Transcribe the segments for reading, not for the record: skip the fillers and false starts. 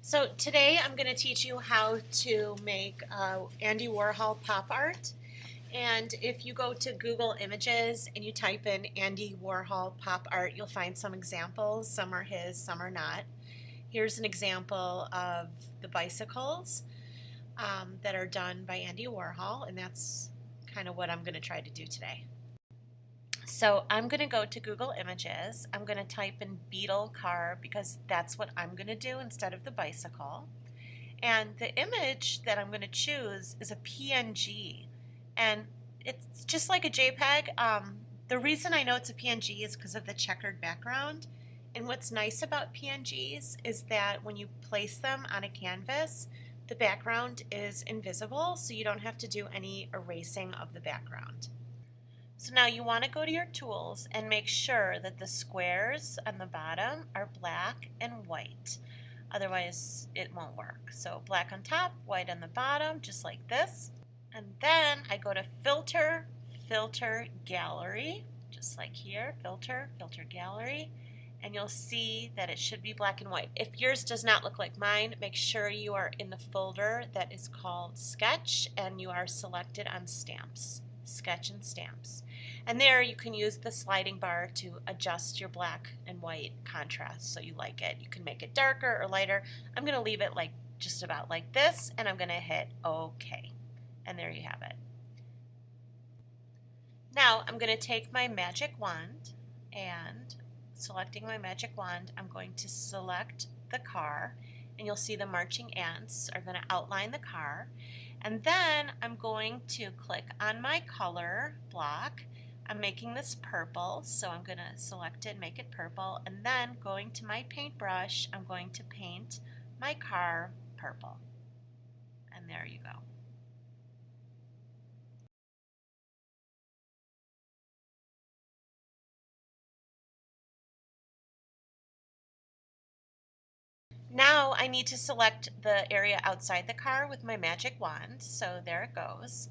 So today I'm going to teach you how to make Andy Warhol pop art. And if you go to Google Images and you type in Andy Warhol pop art, you'll find some examples. Some are his, some are not. Here's an example of the bicycles that are done by Andy Warhol, and that's kind of what I'm going to try to do today. So I'm going to go to Google Images. I'm going to type in beetle car because that's what I'm going to do instead of the bicycle. And the image that I'm going to choose is a PNG. And it's just like a JPEG. The reason I know it's a PNG is because of the checkered background. And what's nice about PNGs is that when you place them on a canvas, the background is invisible, so you don't have to do any erasing of the background. So now you want to go to your tools and make sure that the squares on the bottom are black and white. Otherwise it won't work. So black on top, white on the bottom, just like this. And then I go to Filter, Filter, Gallery, just like here, Filter, Filter, Gallery. And you'll see that it should be black and white. If yours does not look like mine, make sure you are in the folder that is called Sketch and you are selected on Stamps. Sketch and Stamps. And there you can use the sliding bar to adjust your black and white contrast so you like it. You can make it darker or lighter. I'm going to leave it like just about like this, and I'm going to hit OK. And there you have it. Now I'm going to take my magic wand, and selecting my magic wand, I'm going to select the car, and you'll see the marching ants are going to outline the car. And then I'm going to click on my color block. I'm making this purple, so I'm going to select it and make it purple. And then going to my paintbrush, I'm going to paint my car purple. And there you go. Now I need to select the area outside the car with my magic wand, so there it goes.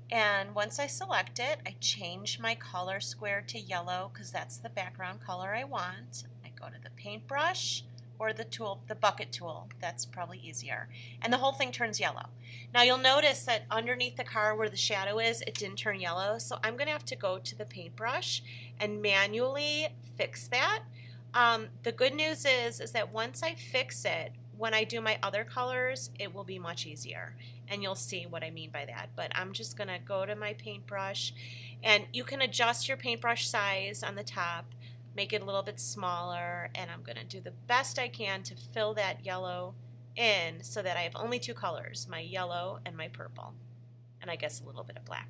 And once I select it, I change my color square to yellow because that's the background color I want. I go to the paintbrush or the tool, the bucket tool. That's probably easier. And the whole thing turns yellow. Now you'll notice that underneath the car where the shadow is, it didn't turn yellow, so I'm going to have to go to the paintbrush and manually fix that. The good news is that once I fix it, when I do my other colors, it will be much easier. And you'll see what I mean by that. But I'm just going to go to my paintbrush, and you can adjust your paintbrush size on the top, make it a little bit smaller, and I'm going to do the best I can to fill that yellow in so that I have only two colors, my yellow and my purple, and I guess a little bit of black.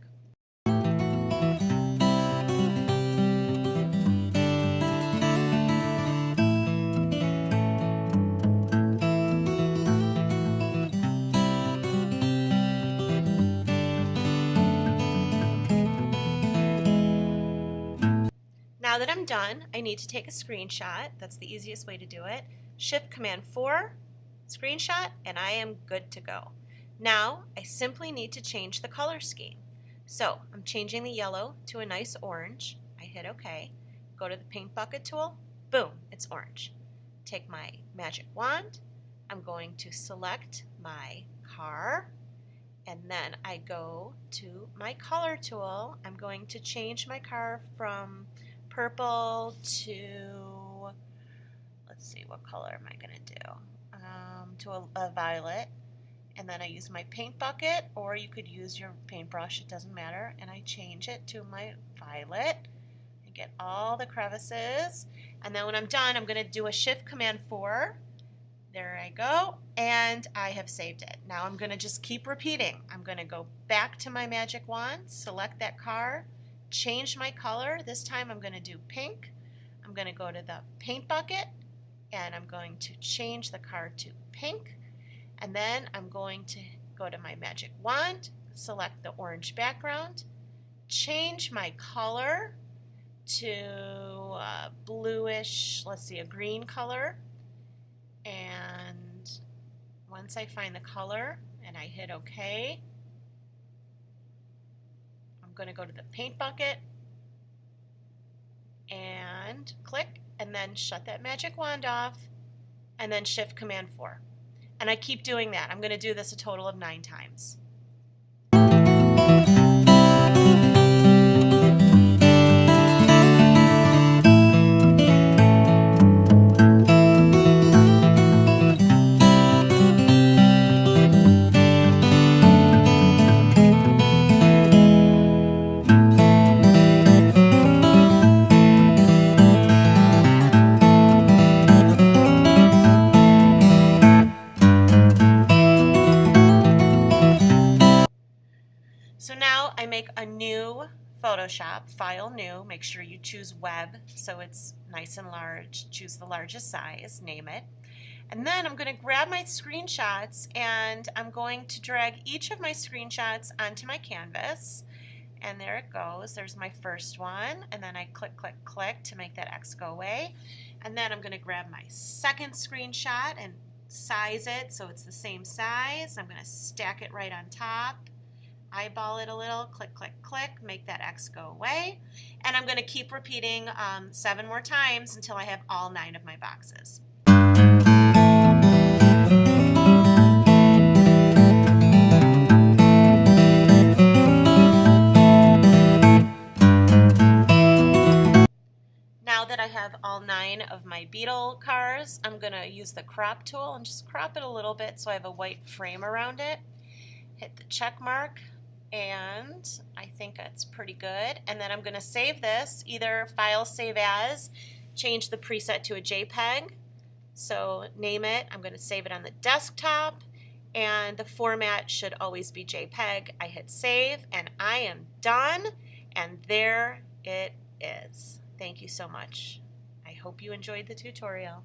Now that I'm done, I need to take a screenshot. That's the easiest way to do it. Shift Command 4, screenshot, and I am good to go. Now I simply need to change the color scheme. So I'm changing the yellow to a nice orange. I hit OK. Go to the paint bucket tool. Boom, it's orange. Take my magic wand. I'm going to select my car. And then I go to my color tool. I'm going to change my car from purple to, let's see, what color am I going to do? To a violet. And then I use my paint bucket, or you could use your paintbrush, it doesn't matter. And I change it to my violet. I get all the crevices. And then when I'm done, I'm going to do a Shift Command 4. There I go, and I have saved it. Now I'm going to just keep repeating. I'm going to go back to my magic wand, select that car, change my color. This time I'm going to do pink. I'm going to go to the paint bucket, and I'm going to change the car to pink. And then I'm going to go to my magic wand, select the orange background, change my color to a bluish, let's see, a green color. And once I find the color and I hit OK, I'm going to go to the paint bucket and click, and then shut that magic wand off, and then Shift Command 4. And I keep doing that. I'm going to do this a total of 9 times. So now I make a new Photoshop, file new, make sure you choose web so it's nice and large, choose the largest size, name it. And then I'm going to grab my screenshots and I'm going to drag each of my screenshots onto my canvas. And there it goes, there's my first one, and then I click, click, click to make that X go away. And then I'm going to grab my second screenshot and size it so it's the same size. I'm going to stack it right on top. Eyeball it a little, click, click, click, make that X go away. And I'm going to keep repeating 7 more times until I have all 9 of my boxes. Now that I have all 9 of my beetle cars, I'm going to use the crop tool and just crop it a little bit so I have a white frame around it. Hit the check mark. And I think that's pretty good. And then I'm going to save this, either file save as, change the preset to a JPEG. So name it, I'm going to save it on the desktop, and the format should always be JPEG. I hit save and I am done, and there it is. Thank you so much. I hope you enjoyed the tutorial.